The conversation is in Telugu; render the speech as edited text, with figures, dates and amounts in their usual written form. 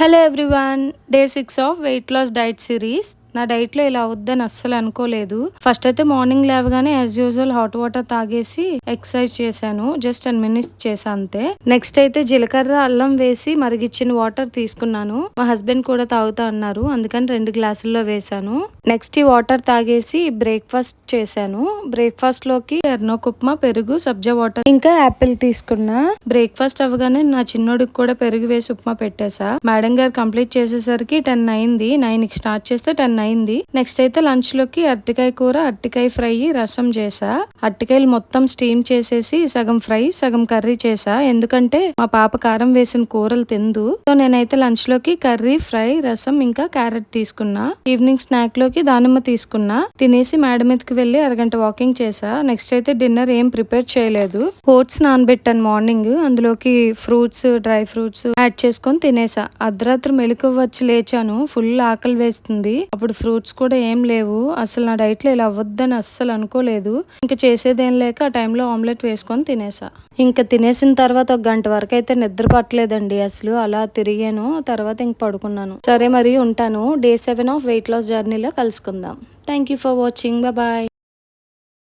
Hello everyone, day 6 of weight loss diet series. నా డైట్లో ఇలా అవుద్దని అస్సలు అనుకోలేదు. ఫస్ట్ అయితే మార్నింగ్ లేవగానే యాజ్ యూజువల్ హాట్ వాటర్ తాగేసి ఎక్సర్సైజ్ చేశాను. జస్ట్ 10 మినిట్స్ చేసా అంతే. నెక్స్ట్ అయితే జీలకర్ర అల్లం వేసి మరిగిచ్చిన వాటర్ తీసుకున్నాను. మా హస్బెండ్ కూడా తాగుతా అన్నారు, అందుకని 2 గ్లాసుల్లో వేసాను. నెక్స్ట్ ఈ వాటర్ తాగేసి బ్రేక్ఫాస్ట్ చేశాను. బ్రేక్ఫాస్ట్ లోకి ఎర్నోక్ ఉప్మా, పెరుగు, సబ్జా వాటర్ ఇంకా యాపిల్ తీసుకున్నా. బ్రేక్ఫాస్ట్ అవ్వగానే నా చిన్నోడికి కూడా పెరుగు వేసి ఉప్మా పెట్టేశా. మేడం గారు కంప్లీట్ చేసేసరికి 10 అయింది. 9కి స్టార్ట్ చేస్తే 10 అయింది. నెక్స్ట్ అయితే లంచ్ లోకి అరటికాయ కూర, అరటికాయ ఫ్రై, రసం చేసా. అరటికాయలు మొత్తం స్టీమ్ చేసేసి సగం ఫ్రై సగం కర్రీ చేసా. ఎందుకంటే మా పాప కారం వేసిన కూరలు తిందు. సో నేనైతే లంచ్ లోకి కర్రీ, ఫ్రై, రసం ఇంకా క్యారెట్ తీసుకున్నా. ఈవినింగ్ స్నాక్ లోకి దానిమ్మ తీసుకున్నా. తినేసి మేడ మీదకి వెళ్లి అరగంట వాకింగ్ చేసా. నెక్స్ట్ అయితే డిన్నర్ ఏం ప్రిపేర్ చేయలేదు. ఓట్స్ నానబెట్టాను మార్నింగ్. అందులోకి ఫ్రూట్స్, డ్రై ఫ్రూట్స్ యాడ్ చేసుకొని తినేసా. అర్ధరాత్రి మెలకువ వచ్చి లేచాను. ఫుల్ ఆకలి వేస్తుంది. అప్పుడు ఫ్రూట్స్ కూడా ఏం లేవు. అసలు నా డైట్ లో ఇలా అవ్వద్దని అస్సలు అనుకోలేదు. ఇంకా చేసేదేం లేక ఆ టైంలో ఆమ్లెట్ వేసుకొని తినేసా. ఇంకా తినేసిన తర్వాత 1 గంట వరకు అయితే నిద్ర పట్టలేదండి అసలు. అలా తిరిగాను. తర్వాత ఇంక పడుకున్నాను. సరే మరి ఉంటాను. డే 7 ఆఫ్ వెయిట్ లాస్ జర్నీలో కలుసుకుందాం. Thank you for watching. Bye.